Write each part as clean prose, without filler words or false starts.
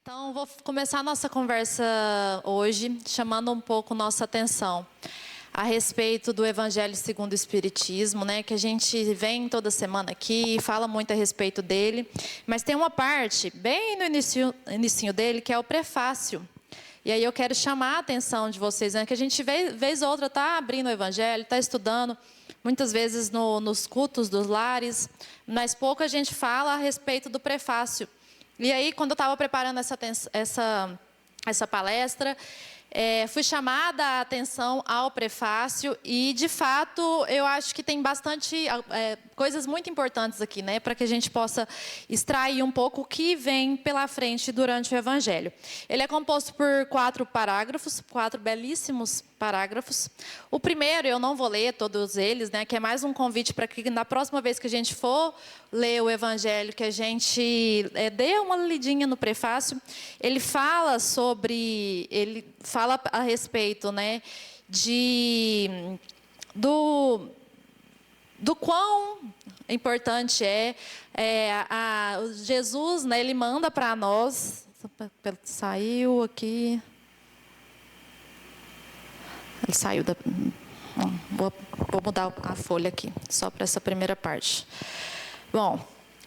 Então, vou começar a nossa conversa hoje, chamando um pouco nossa atenção a respeito do Evangelho segundo o Espiritismo, né? Que a gente vem toda semana aqui e fala muito a respeito dele. Mas tem uma parte, bem no inicinho dele, que é o prefácio. E aí eu quero chamar a atenção de vocês, né? Que a gente, vez ou outra, está abrindo o Evangelho, está estudando, muitas vezes nos cultos dos lares, mas pouco a gente fala a respeito do prefácio. E aí, quando eu estava preparando essa palestra, fui chamada a atenção ao prefácio e, de fato, eu acho que tem bastante coisas muito importantes aqui, né, para que a gente possa extrair um pouco o que vem pela frente durante o Evangelho. Ele é composto por 4 parágrafos, 4 belíssimos parágrafos. O primeiro, eu não vou ler todos eles, né, que é mais um convite para que na próxima vez que a gente for ler o Evangelho, que a gente dê uma lidinha no prefácio. Ele fala a respeito, né, do quão importante Jesus, né, ele manda para nós. Saiu aqui. Ele saiu da. Vou mudar a folha aqui, só para essa primeira parte. Bom,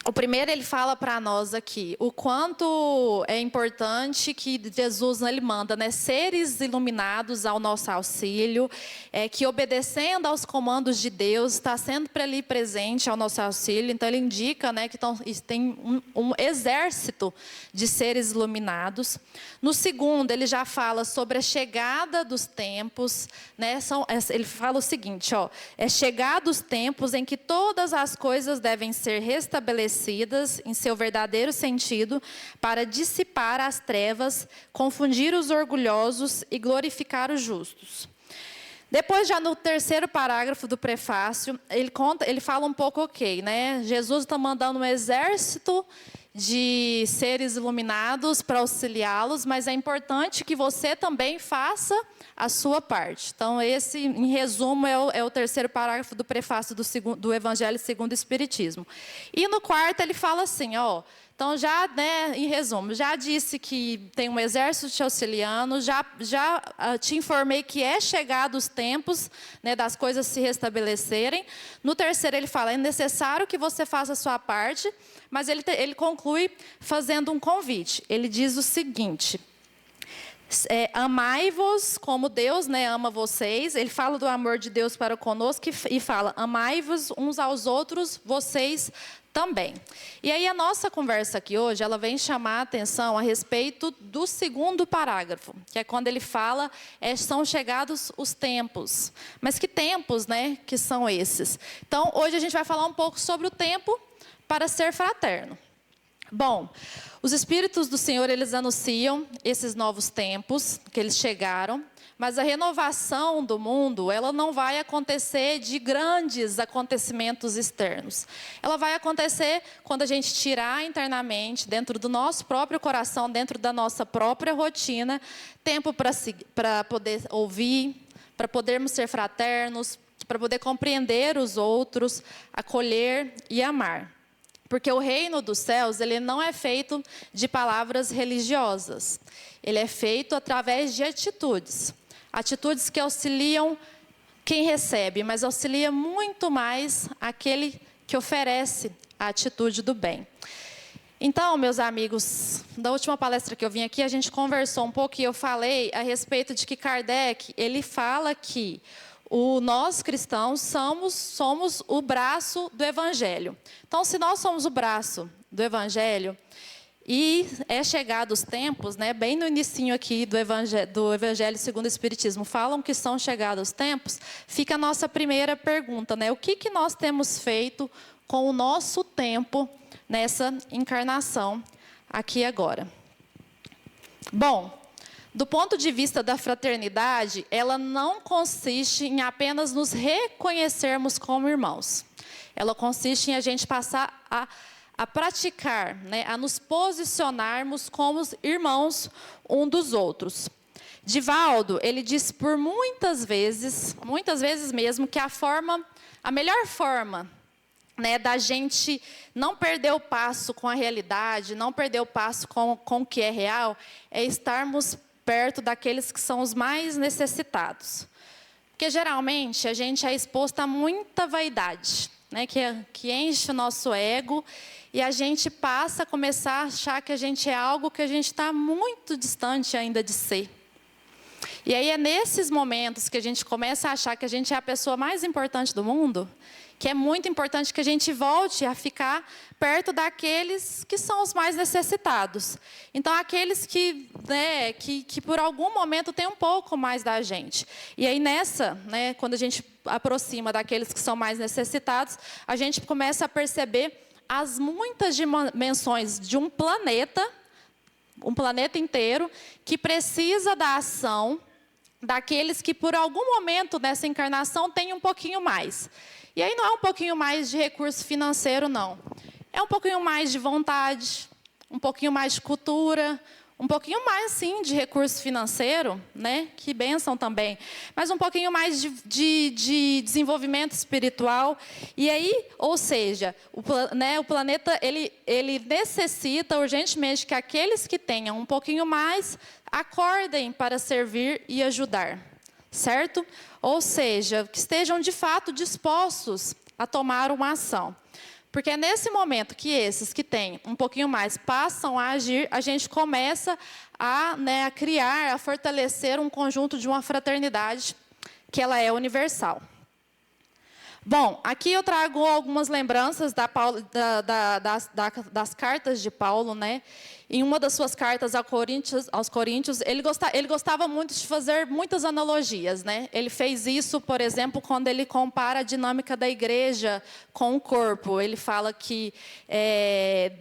o primeiro ele fala para nós aqui o quanto é importante que Jesus ele manda, né, seres iluminados ao nosso auxílio, que obedecendo aos comandos de Deus está sempre ali presente ao nosso auxílio. Então ele indica, né, que tem um exército de seres iluminados. No segundo ele já fala sobre a chegada dos tempos, né? Ele fala o seguinte, é chegado os tempos em que todas as coisas devem ser restabelecidas em seu verdadeiro sentido, para dissipar as trevas, confundir os orgulhosos e glorificar os justos. Depois, já no terceiro parágrafo do prefácio, ele fala um pouco, né? Jesus está mandando um exército de seres iluminados para auxiliá-los, mas é importante que você também faça a sua parte. Então, esse, em resumo, é o terceiro parágrafo do prefácio do Evangelho segundo o Espiritismo. E no quarto ele fala assim, então já, né, em resumo, já disse que tem um exército te auxiliando, já te informei que é chegado os tempos, né, das coisas se restabelecerem. No terceiro ele fala, é necessário que você faça a sua parte, mas ele conclui fazendo um convite. Ele diz o seguinte: amai-vos como Deus, né, ama vocês. Ele fala do amor de Deus para conosco e fala, amai-vos uns aos outros, vocês também. E aí a nossa conversa aqui hoje, ela vem chamar a atenção a respeito do segundo parágrafo, que é quando ele fala, são chegados os tempos. Mas que tempos, né, que são esses? Então, hoje a gente vai falar um pouco sobre o tempo para ser fraterno. Bom, os Espíritos do Senhor, eles anunciam esses novos tempos, que eles chegaram, mas a renovação do mundo, ela não vai acontecer de grandes acontecimentos externos. Ela vai acontecer quando a gente tirar internamente, dentro do nosso próprio coração, dentro da nossa própria rotina, tempo para poder ouvir, para podermos ser fraternos, para poder compreender os outros, acolher e amar. Porque o reino dos céus, ele não é feito de palavras religiosas. Ele é feito através de atitudes. Atitudes que auxiliam quem recebe, mas auxilia muito mais aquele que oferece a atitude do bem. Então, meus amigos, da última palestra que eu vim aqui, a gente conversou um pouco e eu falei a respeito de que Kardec, ele fala que nós cristãos somos o braço do Evangelho. Então, se nós somos o braço do Evangelho, e é chegado os tempos, né, bem no inicinho aqui do Evangelho segundo o Espiritismo, falam que são chegados os tempos, fica a nossa primeira pergunta, né? O que nós temos feito com o nosso tempo nessa encarnação aqui agora? Bom, do ponto de vista da fraternidade, ela não consiste em apenas nos reconhecermos como irmãos. Ela consiste em a gente passar a praticar, né, a nos posicionarmos como irmãos um dos outros. Divaldo, ele diz por muitas vezes mesmo, que a melhor forma né, da gente não perder o passo com a realidade, não perder o passo com o que é real, é estarmos perto daqueles que são os mais necessitados. Porque, geralmente, a gente é exposto a muita vaidade, né, que enche o nosso ego, e a gente passa a começar a achar que a gente é algo que a gente está muito distante ainda de ser. E aí é nesses momentos que a gente começa a achar que a gente é a pessoa mais importante do mundo, que é muito importante que a gente volte a ficar perto daqueles que são os mais necessitados. Então, aqueles que, né, que por algum momento têm um pouco mais da gente. E aí, né, quando a gente aproxima daqueles que são mais necessitados, a gente começa a perceber as muitas dimensões de um planeta inteiro, que precisa da ação daqueles que, por algum momento nessa encarnação, têm um pouquinho mais. E aí não é um pouquinho mais de recurso financeiro, não. É um pouquinho mais de vontade, um pouquinho mais de cultura, um pouquinho mais, sim, de recurso financeiro, né? Que bênção também. Mas um pouquinho mais de desenvolvimento espiritual. E aí, ou seja, o planeta, ele necessita urgentemente que aqueles que tenham um pouquinho mais acordem para servir e ajudar. Certo? Ou seja, que estejam de fato dispostos a tomar uma ação. Porque é nesse momento que esses que têm um pouquinho mais passam a agir, a gente começa a criar, a fortalecer um conjunto de uma fraternidade que ela é universal. Bom, aqui eu trago algumas lembranças das cartas de Paulo, né? Em uma das suas cartas aos Coríntios, ele gostava muito de fazer muitas analogias, né? Ele fez isso, por exemplo, quando ele compara a dinâmica da igreja com o corpo. Ele fala que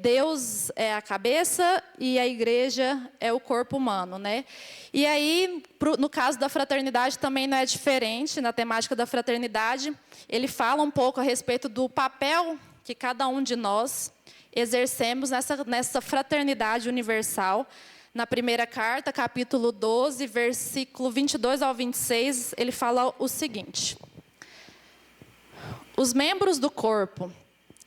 Deus é a cabeça e a igreja é o corpo humano, né? E aí, no caso da fraternidade, também não é diferente. Na temática da fraternidade, ele fala um pouco a respeito do papel que cada um de nós exercemos nessa fraternidade universal. Na primeira carta, capítulo 12, versículo 22 ao 26, ele fala o seguinte: os membros do corpo,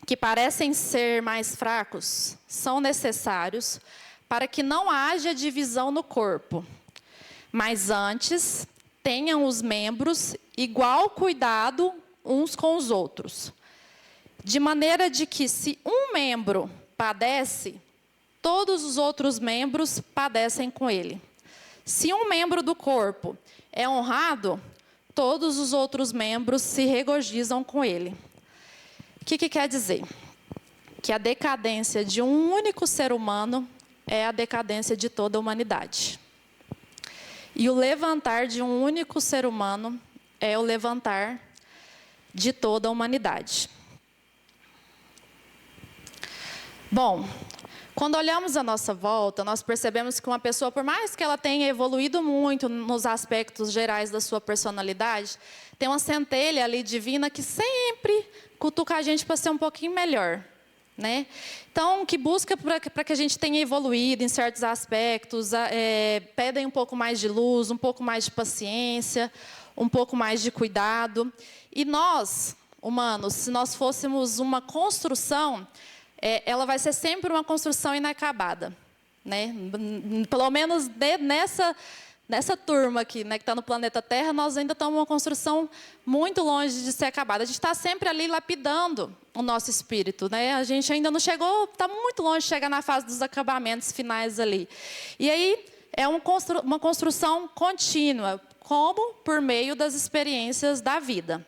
que parecem ser mais fracos, são necessários para que não haja divisão no corpo, mas antes tenham os membros igual cuidado uns com os outros. De maneira de que, se um membro padece, todos os outros membros padecem com ele. Se um membro do corpo é honrado, todos os outros membros se regozijam com ele. O que quer dizer? Que a decadência de um único ser humano é a decadência de toda a humanidade. E o levantar de um único ser humano é o levantar de toda a humanidade. Bom, quando olhamos à nossa volta, nós percebemos que uma pessoa, por mais que ela tenha evoluído muito nos aspectos gerais da sua personalidade, tem uma centelha ali divina que sempre cutuca a gente para ser um pouquinho melhor, né? Então, que busca para que a gente tenha evoluído em certos aspectos, pedem um pouco mais de luz, um pouco mais de paciência, um pouco mais de cuidado. E nós, humanos, se nós fôssemos uma construção, ela vai ser sempre uma construção inacabada, né? Pelo menos nessa turma aqui, né, que está no planeta Terra, nós ainda estamos uma construção muito longe de ser acabada. A gente está sempre ali lapidando o nosso espírito, né? A gente ainda não chegou, está muito longe de chegar na fase dos acabamentos finais ali. E aí é uma construção contínua, como por meio das experiências da vida.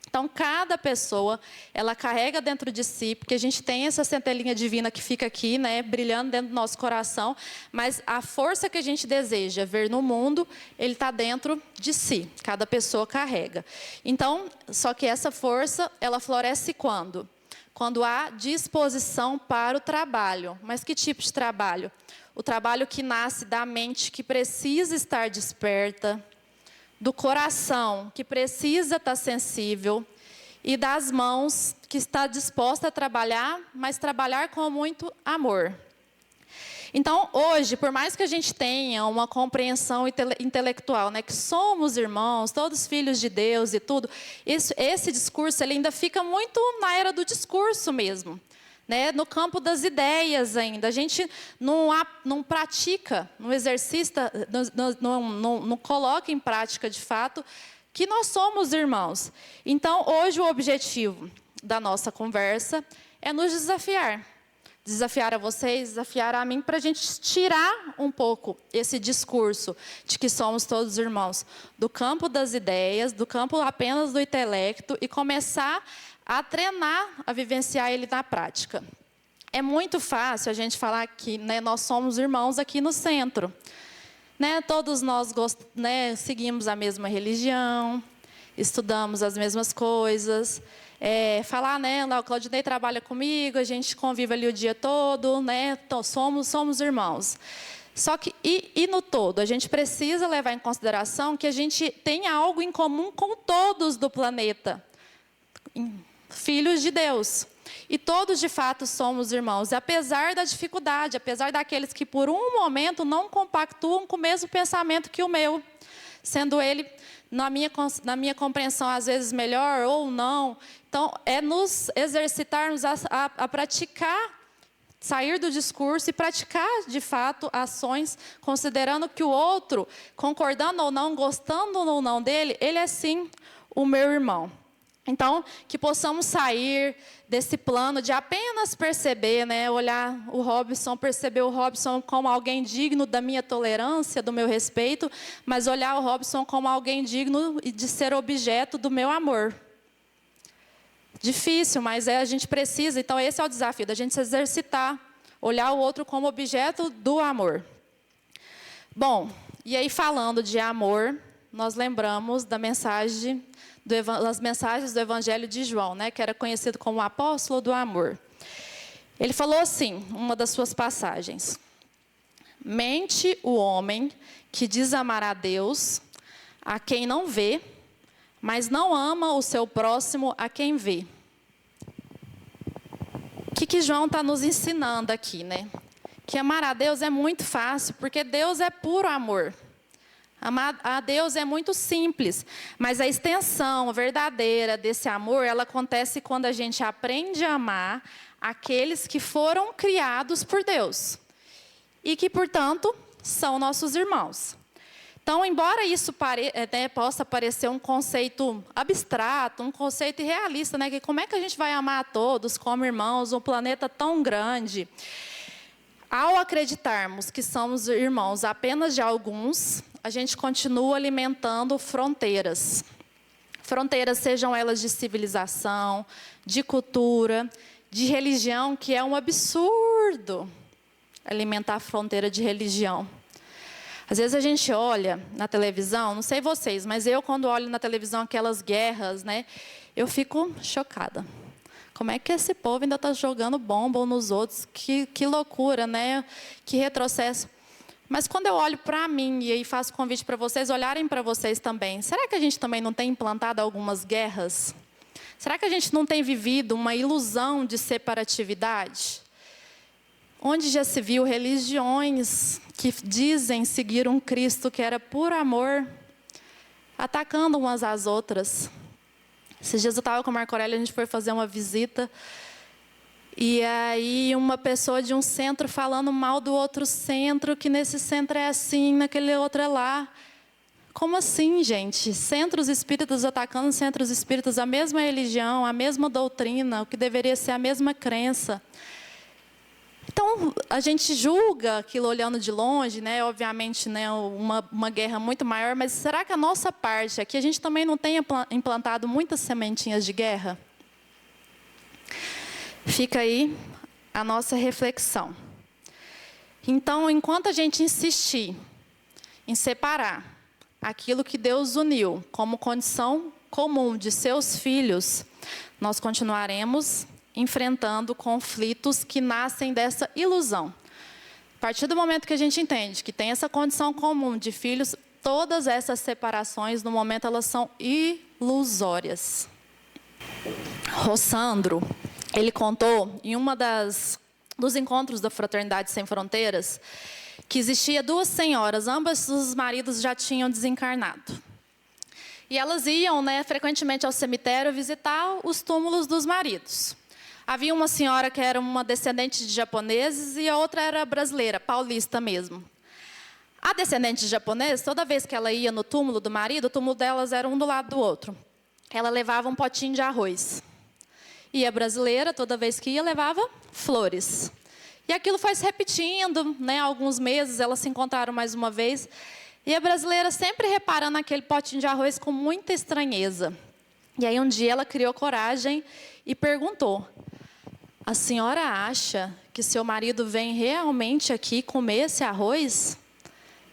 Então, cada pessoa, ela carrega dentro de si, porque a gente tem essa centelhinha divina que fica aqui, né, brilhando dentro do nosso coração, mas a força que a gente deseja ver no mundo, ele está dentro de si, cada pessoa carrega. Então, só que essa força, ela floresce quando? Quando há disposição para o trabalho. Mas que tipo de trabalho? O trabalho que nasce da mente, que precisa estar desperta, do coração, que precisa estar sensível, e das mãos, que está disposta a trabalhar, mas trabalhar com muito amor. Então, hoje, por mais que a gente tenha uma compreensão intelectual, né, que somos irmãos, todos filhos de Deus e tudo, esse discurso ele ainda fica muito na era do discurso mesmo, né, no campo das ideias ainda. A gente não pratica, não exercita, não coloca em prática de fato que nós somos irmãos. Então, hoje o objetivo da nossa conversa é nos desafiar. Desafiar a vocês, desafiar a mim, para a gente tirar um pouco esse discurso de que somos todos irmãos do campo das ideias, do campo apenas do intelecto e começar a treinar, a vivenciar ele na prática. É muito fácil a gente falar que, né, nós somos irmãos aqui no centro. Né, todos nós seguimos a mesma religião, estudamos as mesmas coisas. Falar, né, o Claudinei trabalha comigo, a gente convive ali o dia todo, né, então somos irmãos. Só que, e no todo, a gente precisa levar em consideração que a gente tem algo em comum com todos do planeta. Filhos de Deus. E todos, de fato, somos irmãos. Apesar da dificuldade, apesar daqueles que, por um momento, não compactuam com o mesmo pensamento que o meu. Sendo ele, na minha compreensão, às vezes melhor ou não. Então, é nos exercitarmos a praticar, sair do discurso e praticar, de fato, ações, considerando que o outro, concordando ou não, gostando ou não dele, ele é sim o meu irmão. Então, que possamos sair desse plano de apenas perceber, né, olhar o Robson, perceber o Robson como alguém digno da minha tolerância, do meu respeito, mas olhar o Robson como alguém digno de ser objeto do meu amor. Difícil, mas a gente precisa, então esse é o desafio, da gente se exercitar, olhar o outro como objeto do amor. Bom, e aí falando de amor, nós lembramos das mensagens do Evangelho de João, né, que era conhecido como o apóstolo do amor. Ele falou assim, uma das suas passagens: mente o homem que diz amar a Deus, a quem não vê, mas não ama o seu próximo a quem vê. O que João está nos ensinando aqui, né? Que amar a Deus é muito fácil, porque Deus é puro amor. Amar a Deus é muito simples, mas a extensão verdadeira desse amor, ela acontece quando a gente aprende a amar aqueles que foram criados por Deus e que, portanto, são nossos irmãos. Então, embora isso possa parecer um conceito abstrato, um conceito irrealista, né, que como é que a gente vai amar a todos como irmãos, um planeta tão grande? Ao acreditarmos que somos irmãos apenas de alguns, a gente continua alimentando fronteiras. Fronteiras, sejam elas de civilização, de cultura, de religião, que é um absurdo alimentar a fronteira de religião. Às vezes a gente olha na televisão, não sei vocês, mas eu quando olho na televisão aquelas guerras, né, eu fico chocada. Como é que esse povo ainda está jogando bomba nos outros? Que loucura, né? Que retrocesso. Mas quando eu olho para mim, e aí faço convite para vocês olharem para vocês também, será que a gente também não tem implantado algumas guerras? Será que a gente não tem vivido uma ilusão de separatividade? Onde já se viu religiões que dizem seguir um Cristo que era por amor, atacando umas às outras. Esses dias eu estava com o Marco Aurélio, a gente foi fazer uma visita, e aí uma pessoa de um centro falando mal do outro centro, que nesse centro é assim, naquele outro é lá. Como assim, gente? Centros espíritas atacando centros espíritas, a mesma religião, a mesma doutrina, o que deveria ser a mesma crença. Então, a gente julga aquilo olhando de longe, né? Obviamente, né, uma guerra muito maior, mas será que a nossa parte aqui, a gente também não tem implantado muitas sementinhas de guerra? Fica aí a nossa reflexão. Então, enquanto a gente insistir em separar aquilo que Deus uniu como condição comum de seus filhos, nós continuaremos enfrentando conflitos que nascem dessa ilusão. A partir do momento que a gente entende que tem essa condição comum de filhos, todas essas separações, no momento, elas são ilusórias. Rossandro, ele contou em uma das dos encontros da Fraternidade Sem Fronteiras, que existia duas senhoras, ambas os maridos já tinham desencarnado. E elas iam, frequentemente ao cemitério visitar os túmulos dos maridos. Havia uma senhora que era uma descendente de japoneses e a outra era brasileira, paulista mesmo. A descendente de japonês, toda vez que ela ia no túmulo do marido, o túmulo delas era um do lado do outro. Ela levava um potinho de arroz. E a brasileira, toda vez que ia, levava flores. E aquilo foi se repetindo, alguns meses, elas se encontraram mais uma vez. E a brasileira sempre reparando naquele potinho de arroz com muita estranheza. E aí um dia ela criou coragem e perguntou: a senhora acha que seu marido vem realmente aqui comer esse arroz?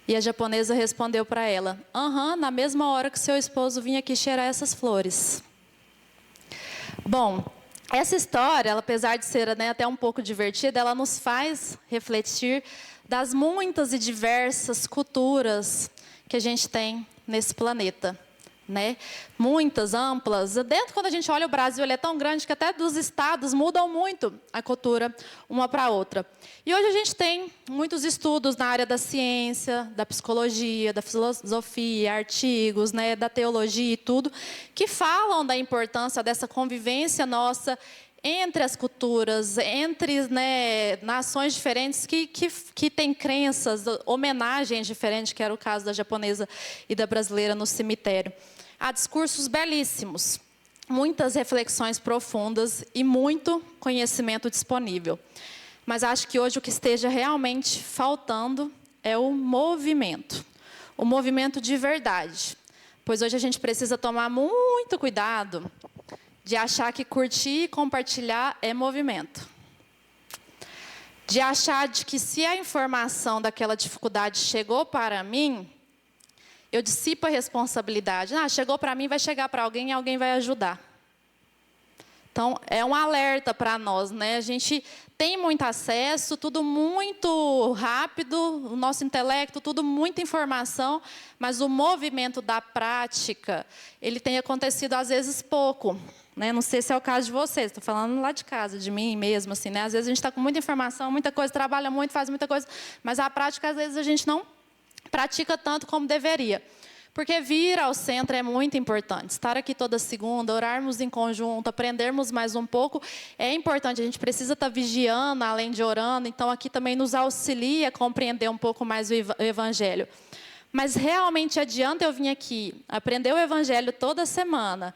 E a japonesa respondeu para ela: aham, na mesma hora que seu esposo vinha aqui cheirar essas flores. Bom, essa história, ela, apesar de ser até um pouco divertida, ela nos faz refletir das muitas e diversas culturas que a gente tem nesse planeta. Muitas, amplas. Dentro, quando a gente olha o Brasil, ele é tão grande que até dos estados mudam muito a cultura uma para a outra. E hoje a gente tem muitos estudos na área da ciência, da psicologia, da filosofia, artigos, da teologia e tudo, que falam da importância dessa convivência nossa entre as culturas, entre nações diferentes que têm crenças, homenagens diferentes, que era o caso da japonesa e da brasileira no cemitério. Há discursos belíssimos, muitas reflexões profundas e muito conhecimento disponível. Mas acho que hoje o que esteja realmente faltando é o movimento de verdade. Pois hoje a gente precisa tomar muito cuidado de achar que curtir e compartilhar é movimento. De achar de que se a informação daquela dificuldade chegou para mim, eu dissipo a responsabilidade. Chegou para mim, vai chegar para alguém e alguém vai ajudar. Então, é um alerta para nós, A gente tem muito acesso, tudo muito rápido, o nosso intelecto, tudo muita informação, mas o movimento da prática, ele tem acontecido às vezes pouco. Não sei se é o caso de vocês, estou falando lá de casa, de mim mesmo. Assim, Às vezes a gente está com muita informação, muita coisa, trabalha muito, faz muita coisa, mas a prática, às vezes, a gente não pratica tanto como deveria. Porque vir ao centro é muito importante. Estar aqui toda segunda, orarmos em conjunto, aprendermos mais um pouco, é importante. A gente precisa estar vigiando, além de orando. Então, aqui também nos auxilia a compreender um pouco mais o Evangelho. Mas realmente adianta eu vir aqui, aprender o Evangelho toda semana,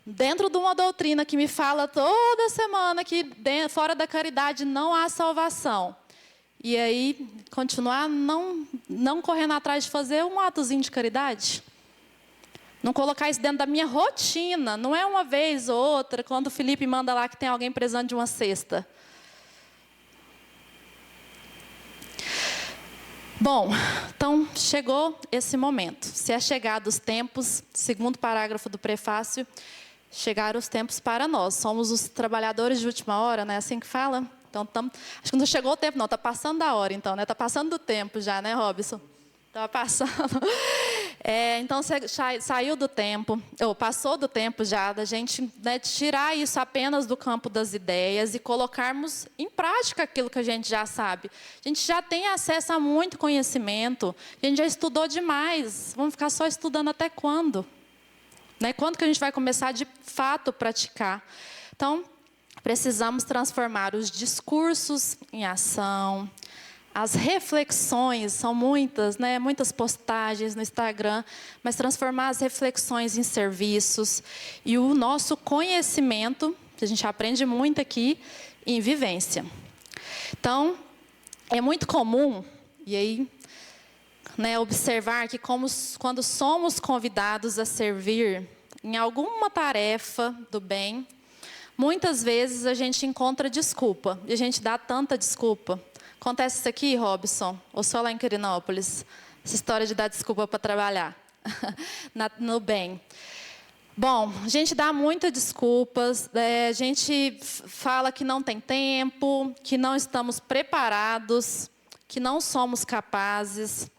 dentro de uma doutrina que me fala toda semana que fora da caridade não há salvação. E aí, continuar não correndo atrás de fazer um atozinho de caridade? Não colocar isso dentro da minha rotina. Não é uma vez ou outra, quando o Felipe manda lá que tem alguém precisando de uma cesta. Bom, então chegou esse momento. Se é chegado os tempos, segundo parágrafo do prefácio, chegaram os tempos para nós. Somos os trabalhadores de última hora, não é assim que fala? Então, acho que não chegou o tempo, não. Está passando da hora, então, Está passando do tempo já, Robson? Está passando. Então, saiu do tempo, ou passou do tempo já, da gente tirar isso apenas do campo das ideias e colocarmos em prática aquilo que a gente já sabe. A gente já tem acesso a muito conhecimento, a gente já estudou demais. Vamos ficar só estudando até quando? Quando que a gente vai começar, de fato, praticar? Então, precisamos transformar os discursos em ação. As reflexões, são muitas, muitas postagens no Instagram, mas transformar as reflexões em serviços e o nosso conhecimento, que a gente aprende muito aqui, em vivência. Então, é muito comum, e aí, observar que quando somos convidados a servir em alguma tarefa do bem, muitas vezes a gente encontra desculpa, e a gente dá tanta desculpa. Acontece isso aqui, Robson? Ou só lá em Quirinópolis? Essa história de dar desculpa para trabalhar no bem. Bom, a gente dá muitas desculpas, a gente fala que não tem tempo, que não estamos preparados, que não somos capazes.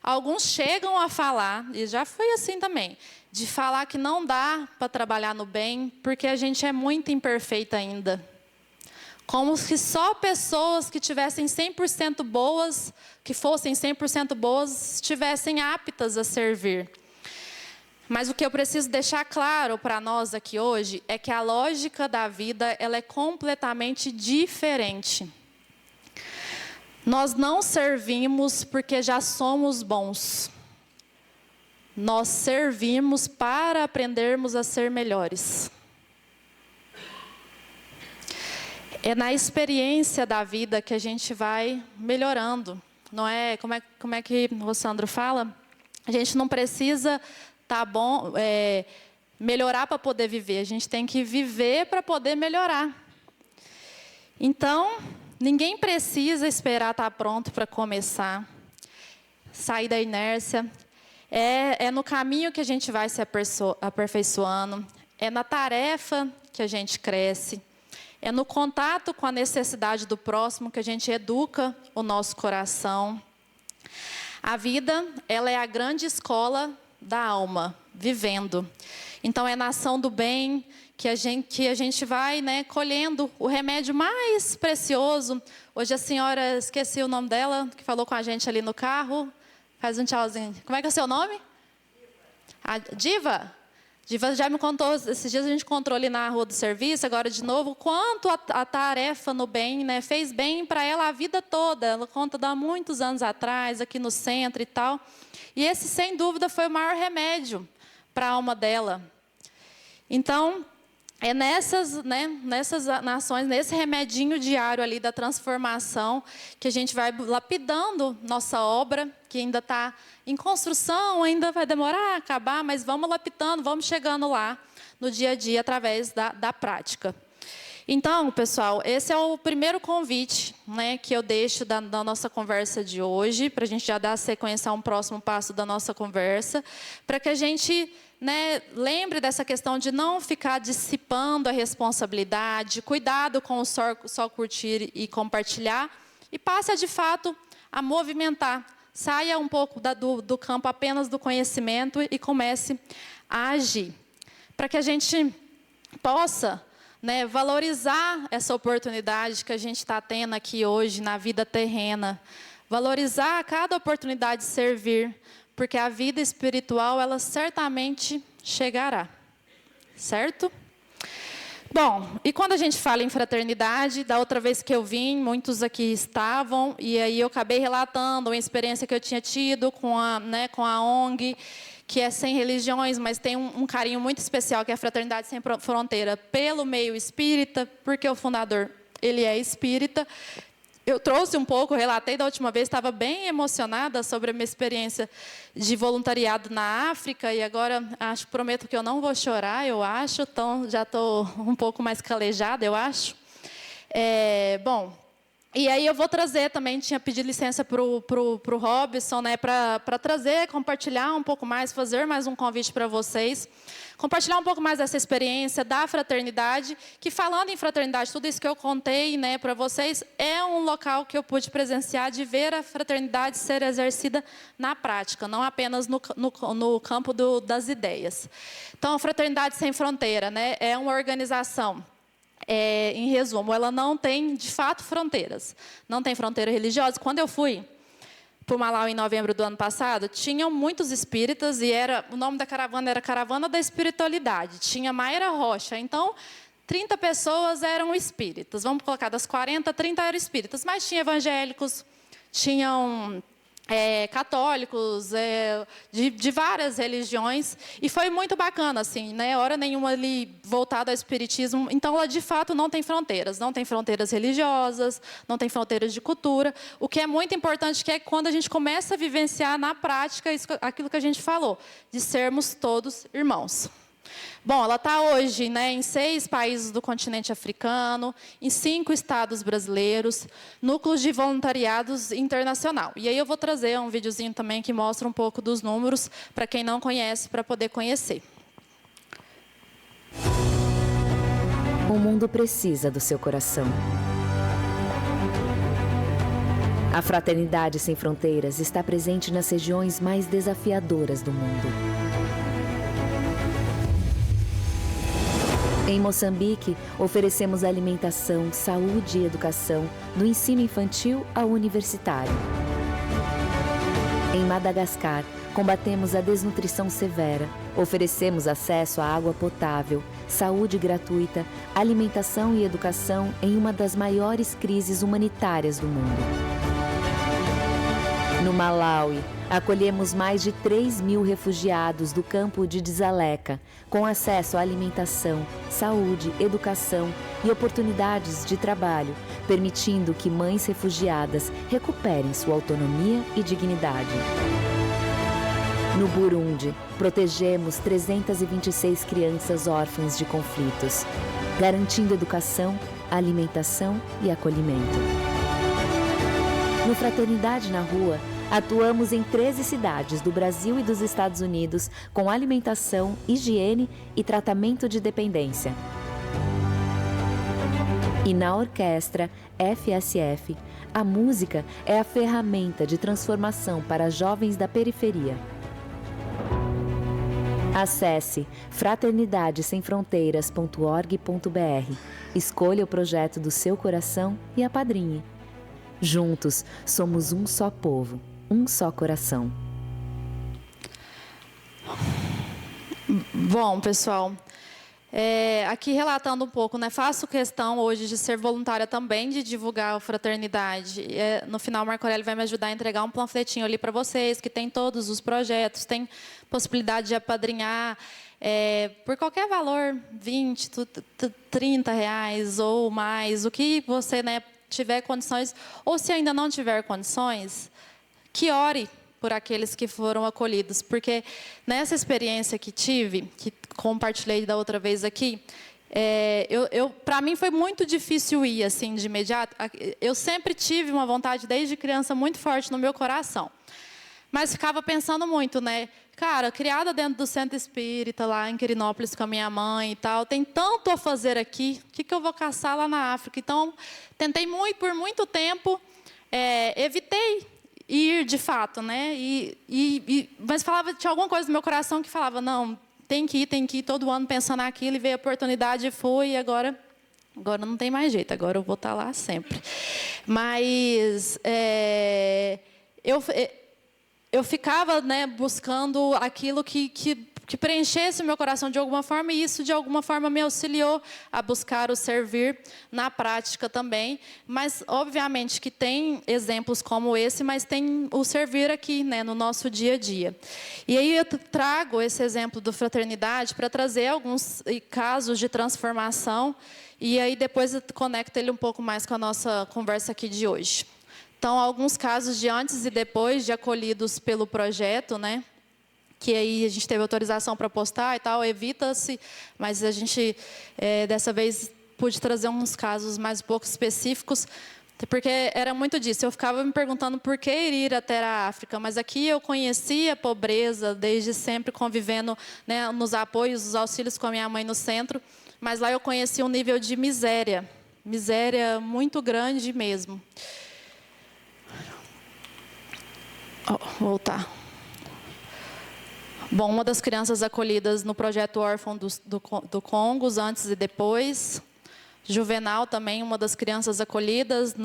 Alguns chegam a falar, e já foi assim também, de falar que não dá para trabalhar no bem, porque a gente é muito imperfeita ainda. Como se só pessoas que tivessem 100% boas, que fossem 100% boas, estivessem aptas a servir. Mas o que eu preciso deixar claro para nós aqui hoje é que a lógica da vida, ela é completamente diferente. Nós não servimos porque já somos bons. Nós servimos para aprendermos a ser melhores. É na experiência da vida que a gente vai melhorando. Não é? Como é que o Sandro fala? A gente não precisa melhorar para poder viver. A gente tem que viver para poder melhorar. Então, ninguém precisa esperar estar pronto para começar. Sair da inércia. É no caminho que a gente vai se aperfeiçoando. É na tarefa que a gente cresce. É no contato com a necessidade do próximo que a gente educa o nosso coração. A vida, ela é a grande escola da alma, vivendo. Então, é na ação do bem que a gente vai, né, colhendo o remédio mais precioso. Hoje a senhora, esqueci o nome dela, que falou com a gente ali no carro. Faz um tchauzinho. Como é que é o seu nome? Diva? Diva já me contou, esses dias a gente encontrou ali na rua do serviço, agora de novo, quanto a tarefa no bem, né, fez bem para ela a vida toda. Ela conta de há muitos anos atrás, aqui no centro e tal. E esse, sem dúvida, foi o maior remédio para a alma dela. Então, é nessas ações, nesse remedinho diário ali da transformação, que a gente vai lapidando nossa obra, que ainda está em construção, ainda vai demorar a acabar, mas vamos lapidando, vamos chegando lá no dia a dia através da prática. Então, pessoal, esse é o primeiro convite, né, que eu deixo da nossa conversa de hoje, para a gente já dar sequência a um próximo passo da nossa conversa, para que a gente, né, lembre dessa questão de não ficar dissipando a responsabilidade, cuidado com o só curtir e compartilhar, e passe, de fato, a movimentar. Saia um pouco do campo apenas do conhecimento e comece a agir. Para que a gente possa, né, valorizar essa oportunidade que a gente está tendo aqui hoje na vida terrena. Valorizar cada oportunidade de servir, porque a vida espiritual, ela certamente chegará. Certo? Bom, e quando a gente fala em fraternidade, da outra vez que eu vim, muitos aqui estavam, e aí eu acabei relatando uma experiência que eu tinha tido com a ONG, que é Sem Religiões, mas tem um carinho muito especial, que é a Fraternidade Sem Fronteira, pelo meio espírita, porque o fundador, ele é espírita. Eu trouxe um pouco, relatei da última vez, estava bem emocionada sobre a minha experiência de voluntariado na África, e agora prometo que eu não vou chorar, eu acho, então já estou um pouco mais calejada, eu acho. Bom, e aí eu vou trazer também, tinha pedido licença para o Robson, né, para trazer, compartilhar um pouco mais, fazer mais um convite para vocês. Compartilhar um pouco mais dessa experiência da fraternidade, que falando em fraternidade, tudo isso que eu contei, né, para vocês, é um local que eu pude presenciar de ver a fraternidade ser exercida na prática, não apenas no campo das ideias. Então, a Fraternidade Sem Fronteira, né, é uma organização, em resumo, ela não tem, de fato, fronteiras. Não tem fronteira religiosa. Quando eu fui para o Malau em novembro do ano passado, tinham muitos espíritas, e o nome da caravana era Caravana da Espiritualidade. Tinha Mayra Rocha. Então, 30 pessoas eram espíritas. Vamos colocar, das 40, 30 eram espíritas. Mas tinha evangélicos, tinham católicos, de várias religiões. E foi muito bacana, assim, né? Hora nenhuma ali voltada ao espiritismo. Então, ela, de fato, não tem fronteiras. Não tem fronteiras religiosas, não tem fronteiras de cultura. O que é muito importante, que é quando a gente começa a vivenciar na prática aquilo que a gente falou, de sermos todos irmãos. Bom, ela está hoje, né, em 6 países do continente africano, em 5 estados brasileiros, núcleos de voluntariados internacional. E aí eu vou trazer um videozinho também que mostra um pouco dos números, para quem não conhece, para poder conhecer. O mundo precisa do seu coração. A Fraternidade Sem Fronteiras está presente nas regiões mais desafiadoras do mundo. Em Moçambique, oferecemos alimentação, saúde e educação, do ensino infantil ao universitário. Em Madagascar, combatemos a desnutrição severa, oferecemos acesso à água potável, saúde gratuita, alimentação e educação em uma das maiores crises humanitárias do mundo. No Malawi, acolhemos mais de 3.000 refugiados do campo de Dzaleka, com acesso à alimentação, saúde, educação e oportunidades de trabalho, permitindo que mães refugiadas recuperem sua autonomia e dignidade. No Burundi, protegemos 326 crianças órfãs de conflitos, garantindo educação, alimentação e acolhimento. No Fraternidade na Rua, atuamos em 13 cidades do Brasil e dos Estados Unidos com alimentação, higiene e tratamento de dependência. E na orquestra FSF, a música é a ferramenta de transformação para jovens da periferia. Acesse fraternidadesemfronteiras.org.br, escolha o projeto do seu coração e apadrinhe. Juntos, somos um só povo, um só coração. Bom, pessoal, aqui relatando um pouco, né? Faço questão hoje de ser voluntária também, de divulgar a Fraternidade. No final, Marco Aurélio vai me ajudar a entregar um panfletinho ali para vocês, que tem todos os projetos, tem possibilidade de apadrinhar por qualquer valor, 20, 30 reais ou mais, o que você, né, tiver condições, ou se ainda não tiver condições, que ore por aqueles que foram acolhidos, porque nessa experiência que tive, que compartilhei da outra vez aqui, para mim foi muito difícil ir assim de imediato. Eu sempre tive uma vontade desde criança muito forte no meu coração, mas ficava pensando muito, né? Cara, criada dentro do centro espírita lá em Quirinópolis com a minha mãe e tal, tem tanto a fazer aqui, o que eu vou caçar lá na África? Então tentei por muito tempo, evitei ir de fato, né? Mas tinha alguma coisa no meu coração que falava, não, tem que ir, todo ano pensando naquilo, e veio a oportunidade e fui, e agora não tem mais jeito, agora eu vou estar lá sempre. Mas eu ficava, né, buscando aquilo que preenchesse o meu coração de alguma forma, e isso de alguma forma me auxiliou a buscar o servir na prática também. Mas obviamente que tem exemplos como esse, mas tem o servir aqui, né, no nosso dia a dia. E aí eu trago esse exemplo do Fraternidade para trazer alguns casos de transformação, e aí depois eu conecto ele um pouco mais com a nossa conversa aqui de hoje. Então, alguns casos de antes e depois de acolhidos pelo projeto, né? Que aí a gente teve autorização para postar e tal, evita-se, mas a gente, dessa vez, pude trazer uns casos mais um pouco específicos, porque era muito disso. Eu ficava me perguntando por que ir até a África, mas aqui eu conhecia a pobreza, desde sempre convivendo, né, nos apoios, os auxílios com a minha mãe no centro, mas lá eu conheci um nível de miséria muito grande mesmo. Voltar. Bom, uma das crianças acolhidas no projeto órfão do Congo, antes e depois. Juvenal também, uma das crianças acolhidas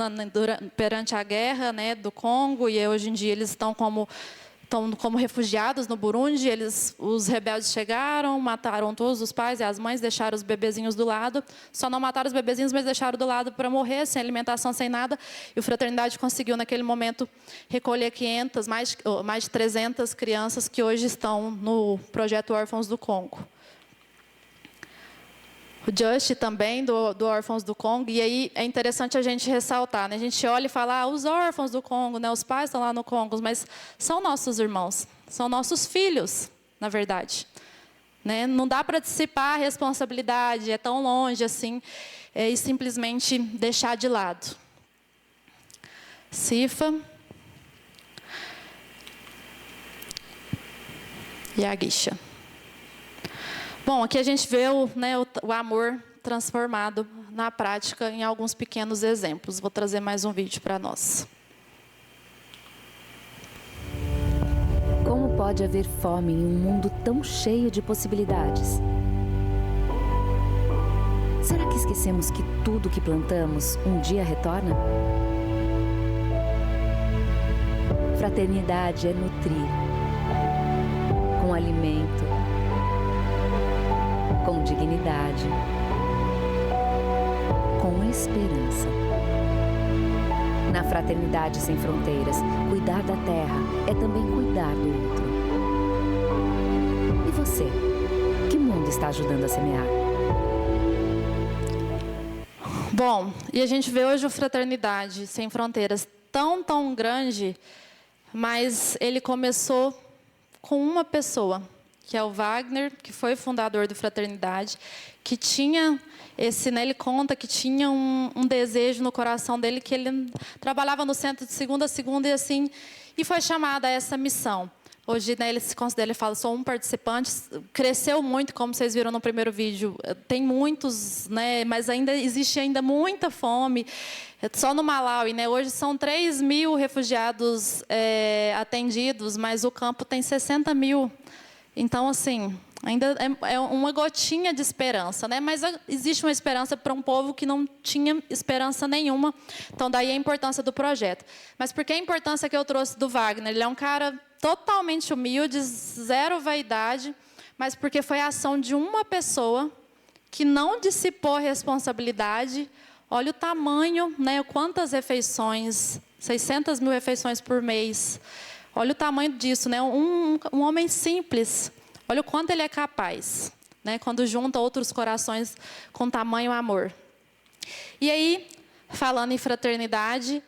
perante a guerra, né, do Congo, e hoje em dia eles estão como refugiados no Burundi. Os rebeldes chegaram, mataram todos os pais e as mães, deixaram os bebezinhos do lado. Só não mataram os bebezinhos, mas deixaram do lado para morrer, sem alimentação, sem nada. E o Fraternidade conseguiu, naquele momento, recolher mais de 300 crianças que hoje estão no projeto Órfãos do Congo. O Just também, do Órfãos do Congo. E aí é interessante a gente ressaltar, né? A gente olha e fala, os órfãos do Congo, né? Os pais estão lá no Congo, mas são nossos irmãos, são nossos filhos, na verdade. Né? Não dá para dissipar a responsabilidade, é tão longe assim, e simplesmente deixar de lado. Cifa. E a Guixa. Bom, aqui a gente vê o amor transformado na prática em alguns pequenos exemplos. Vou trazer mais um vídeo para nós. Como pode haver fome em um mundo tão cheio de possibilidades? Será que esquecemos que tudo que plantamos um dia retorna? Fraternidade é nutrir com alimento, com dignidade, com esperança. Na Fraternidade Sem Fronteiras, cuidar da terra é também cuidar do outro. E você? Que mundo está ajudando a semear? Bom, e a gente vê hoje o Fraternidade Sem Fronteiras tão grande, mas ele começou com uma pessoa, que é o Wagner, que foi fundador do Fraternidade, que tinha esse, né, ele conta que tinha um desejo no coração dele, que ele trabalhava no centro de segunda a segunda e assim, e foi chamado a essa missão. Hoje, né, ele se considera, ele fala, sou um participante, cresceu muito, como vocês viram no primeiro vídeo, tem muitos, né, mas existe muita fome. Só no Malawi, né, hoje são 3.000 refugiados atendidos, mas o campo tem 60.000. Então, assim, ainda é uma gotinha de esperança, né? Mas existe uma esperança para um povo que não tinha esperança nenhuma. Então, daí a importância do projeto. Mas por que a importância que eu trouxe do Wagner? Ele é um cara totalmente humilde, zero vaidade, mas porque foi a ação de uma pessoa que não dissipou a responsabilidade. Olha o tamanho, né? Quantas refeições, 600.000 refeições por mês. Olha o tamanho disso, né? Um homem simples. Olha o quanto ele é capaz, né? Quando junta outros corações com tamanho amor. E aí, falando em fraternidade,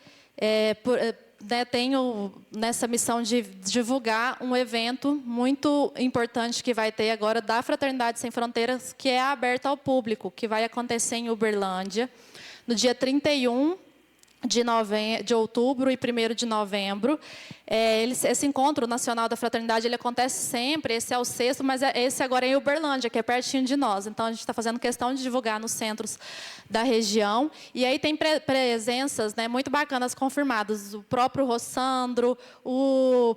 né, tenho nessa missão de divulgar um evento muito importante que vai ter agora da Fraternidade Sem Fronteiras, que é aberto ao público, que vai acontecer em Uberlândia, no dia 31 de outubro e 1º de novembro. Esse encontro nacional da fraternidade, ele acontece sempre, esse é o 6º, mas esse agora é em Uberlândia, que é pertinho de nós. Então, a gente está fazendo questão de divulgar nos centros da região. E aí tem presenças, né, muito bacanas confirmadas. O próprio Rossandro, o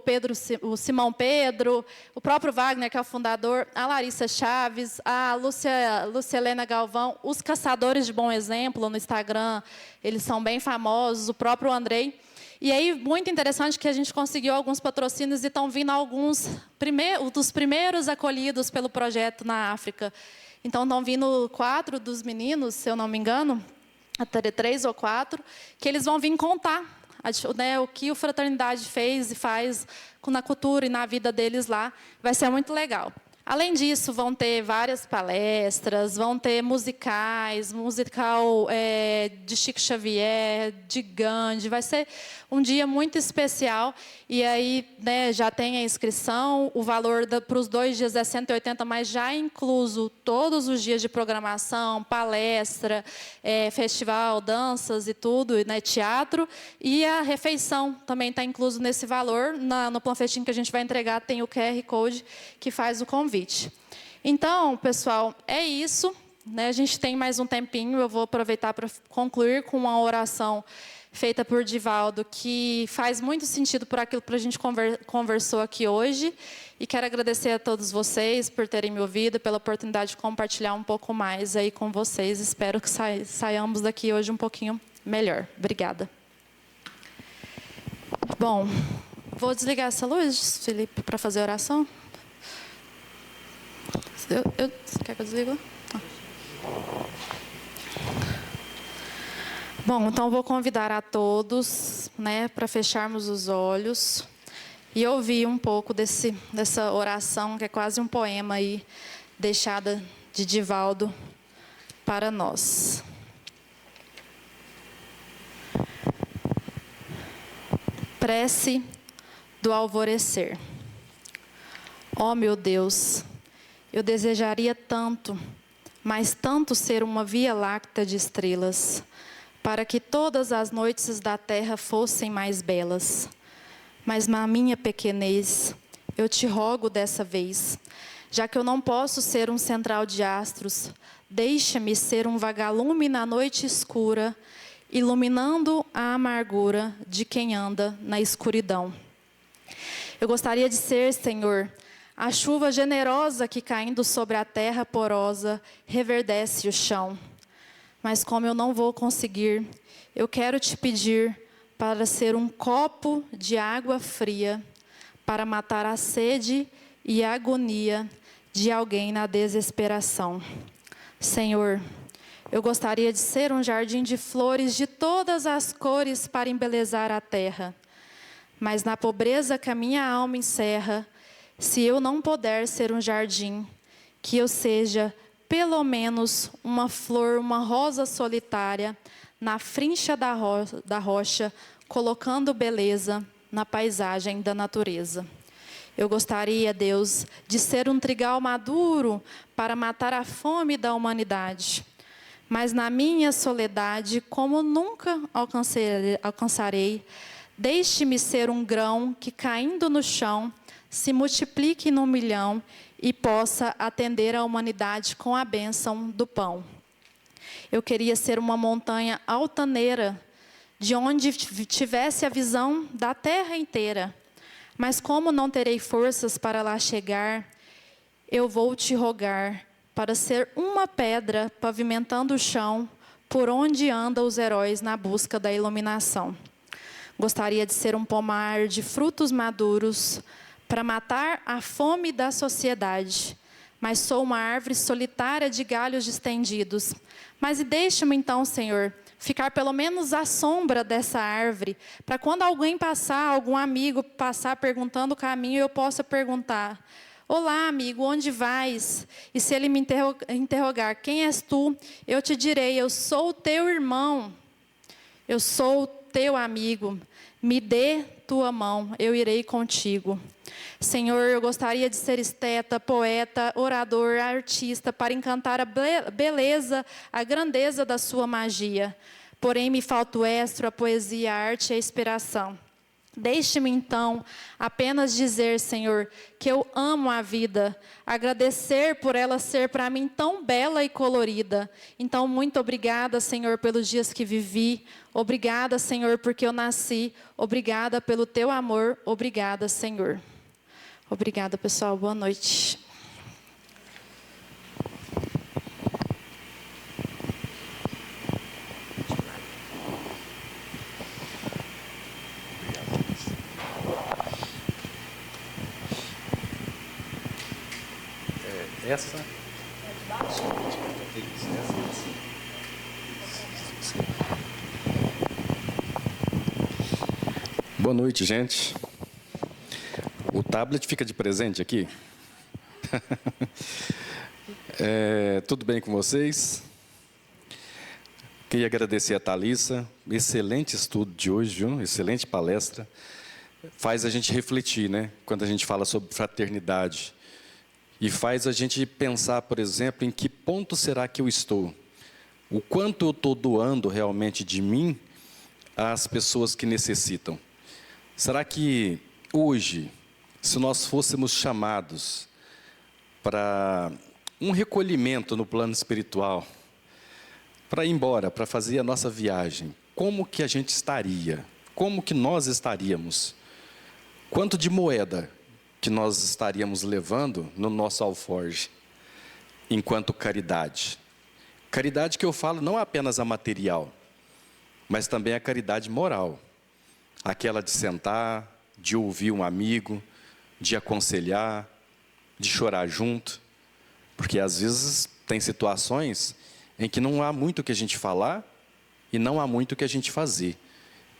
Simão Pedro, o próprio Wagner, que é o fundador, a Larissa Chaves, a Lúcia Helena Galvão, os Caçadores de Bom Exemplo no Instagram, eles são bem famosos, o próprio Andrei. E aí, muito interessante que a gente conseguiu alguns patrocínios e estão vindo alguns dos primeiros acolhidos pelo projeto na África. Então, estão vindo 4 dos meninos, se eu não me engano, até 3 ou 4, que eles vão vir contar, né, o que a Fraternidade fez e faz na cultura e na vida deles lá. Vai ser muito legal. Além disso, vão ter várias palestras, vão ter musical de Chico Xavier, de Gandhi. Vai ser um dia muito especial. E aí, né, já tem a inscrição. O valor para os 2 dias é 180, mas já incluso todos os dias de programação, palestra, festival, danças e tudo, né, teatro. E a refeição também está incluso nesse valor. No panfletinho que a gente vai entregar tem o QR Code que faz o convite. Então, pessoal, é isso, né? A gente tem mais um tempinho, eu vou aproveitar para concluir com uma oração feita por Divaldo, que faz muito sentido por aquilo que a gente conversou aqui hoje. E quero agradecer a todos vocês por terem me ouvido, pela oportunidade de compartilhar um pouco mais aí com vocês. Espero que saiamos daqui hoje um pouquinho melhor. Obrigada. Bom, vou desligar essa luz, Felipe, para fazer a oração. Você quer que eu desligo? Bom, então vou convidar a todos, né, para fecharmos os olhos e ouvir um pouco dessa oração, que é quase um poema aí, deixada de Divaldo para nós. Prece do alvorecer. Ó meu Deus, eu desejaria tanto, mas tanto ser uma via láctea de estrelas, para que todas as noites da terra fossem mais belas. Mas na minha pequenez, eu te rogo dessa vez, já que eu não posso ser um central de astros, deixa-me ser um vagalume na noite escura, iluminando a amargura de quem anda na escuridão. Eu gostaria de ser, Senhor, a chuva generosa que, caindo sobre a terra porosa, reverdece o chão. mas como eu não vou conseguir, eu quero te pedir para ser um copo de água fria, para matar a sede e a agonia de alguém na desesperação. Senhor, eu gostaria de ser um jardim de flores de todas as cores para embelezar a terra. Mas na pobreza que a minha alma encerra, se eu não puder ser um jardim, que eu seja pelo menos uma flor, uma rosa solitária, na frincha da rocha, colocando beleza na paisagem da natureza. Eu gostaria, Deus, de ser um trigal maduro para matar a fome da humanidade. Mas na minha soledade, como nunca alcançarei, deixe-me ser um grão que, caindo no chão, se multiplique num milhão e possa atender a humanidade com a bênção do pão. Eu queria ser uma montanha altaneira, de onde tivesse a visão da terra inteira. Mas como não terei forças para lá chegar, eu vou te rogar para ser uma pedra pavimentando o chão por onde andam os heróis na busca da iluminação. Gostaria de ser um pomar de frutos maduros para matar a fome da sociedade. Mas sou uma árvore solitária de galhos estendidos. Mas deixe-me então, Senhor, ficar pelo menos à sombra dessa árvore, para quando alguém passar, algum amigo passar perguntando o caminho, eu possa perguntar: olá, amigo, onde vais? E se ele me interrogar, quem és tu? Eu te direi, eu sou o teu irmão, eu sou o teu amigo, me dê tua mão, eu irei contigo. Senhor, eu gostaria de ser esteta, poeta, orador, artista, para encantar a beleza, a grandeza da sua magia. Porém, me falta o extra, a poesia, a arte e a inspiração. Deixe-me então apenas dizer, Senhor, que eu amo a vida, agradecer por ela ser para mim tão bela e colorida. Então, muito obrigada, Senhor, pelos dias que vivi. Obrigada, Senhor, porque eu nasci. Obrigada pelo teu amor. Obrigada, Senhor. Obrigada, pessoal. Boa noite. Essa? Boa noite, gente. O tablet fica de presente aqui? Tudo bem com vocês? Queria agradecer a Thalissa, excelente estudo de hoje, viu? Excelente palestra. Faz a gente refletir, né? Quando a gente fala sobre fraternidade. E faz a gente pensar, por exemplo, em que ponto será que eu estou? O quanto eu estou doando realmente de mim às pessoas que necessitam? Será que hoje, se nós fôssemos chamados para um recolhimento no plano espiritual, para ir embora, para fazer a nossa viagem, como que a gente estaria? Como que nós estaríamos? Quanto de moeda que nós estaríamos levando no nosso alforje, enquanto caridade? Caridade que eu falo não apenas a material, mas também a caridade moral. Aquela de sentar, de ouvir um amigo, de aconselhar, de chorar junto. Porque às vezes tem situações em que não há muito o que a gente falar e não há muito o que a gente fazer.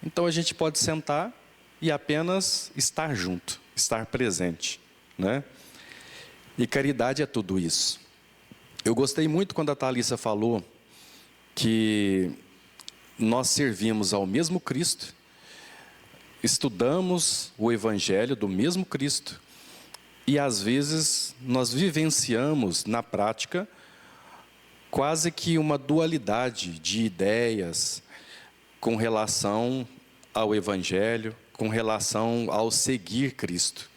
Então a gente pode sentar e apenas estar junto, estar presente, né? E caridade é tudo isso. Eu gostei muito quando a Thalissa falou que nós servimos ao mesmo Cristo, estudamos o Evangelho do mesmo Cristo e às vezes nós vivenciamos na prática quase que uma dualidade de ideias com relação ao Evangelho, com relação ao seguir Cristo.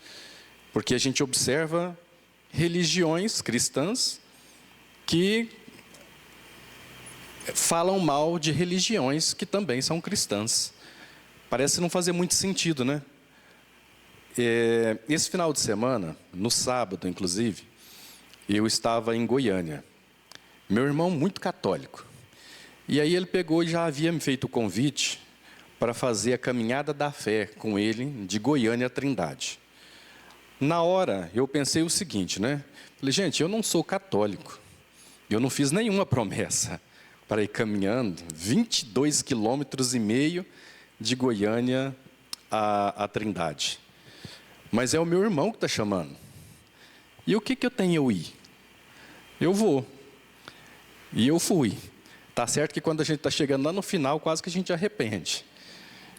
Porque a gente observa religiões cristãs que falam mal de religiões que também são cristãs. Parece não fazer muito sentido, né? Esse final de semana, no sábado, inclusive, eu estava em Goiânia. Meu irmão, muito católico. E aí ele pegou e já havia me feito o convite para fazer a caminhada da fé com ele de Goiânia a Trindade. Na hora, eu pensei o seguinte, né? Falei, gente, eu não sou católico. Eu não fiz nenhuma promessa para ir caminhando 22,5 quilômetros de Goiânia a Trindade. Mas é o meu irmão que está chamando. E o que eu tenho eu ir? Eu vou. E eu fui. Tá certo que quando a gente está chegando lá no final, quase que a gente arrepende.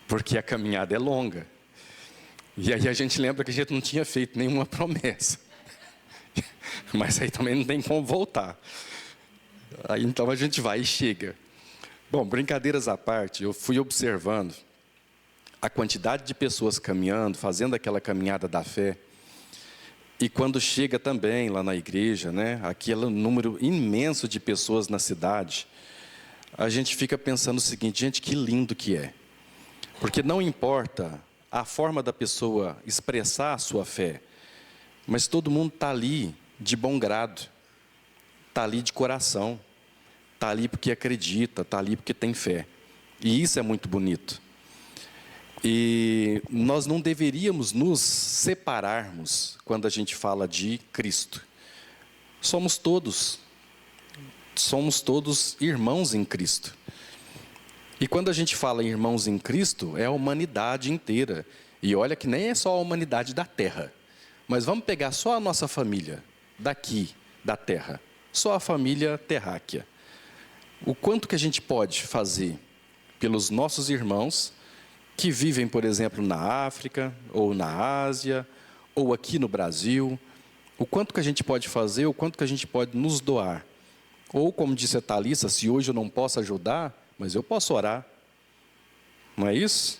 Porque a caminhada é longa. E aí a gente lembra que a gente não tinha feito nenhuma promessa. Mas aí também não tem como voltar. Aí então a gente vai e chega. Bom, brincadeiras à parte, eu fui observando a quantidade de pessoas caminhando, fazendo aquela caminhada da fé. E quando chega também lá na igreja, né, aquele número imenso de pessoas na cidade, a gente fica pensando o seguinte, gente, que lindo que é. Porque não importa a forma da pessoa expressar a sua fé, mas todo mundo está ali de bom grado, está ali de coração, está ali porque acredita, está ali porque tem fé. E isso é muito bonito. E nós não deveríamos nos separarmos quando a gente fala de Cristo. Somos todos irmãos em Cristo. E quando a gente fala em irmãos em Cristo, é a humanidade inteira. E olha que nem é só a humanidade da Terra. Mas vamos pegar só a nossa família, daqui, da Terra. Só a família terráquea. O quanto que a gente pode fazer pelos nossos irmãos que vivem, por exemplo, na África, ou na Ásia, ou aqui no Brasil. O quanto que a gente pode fazer, o quanto que a gente pode nos doar. Ou, como disse a Thalissa, se hoje eu não posso ajudar, mas eu posso orar. Não é isso?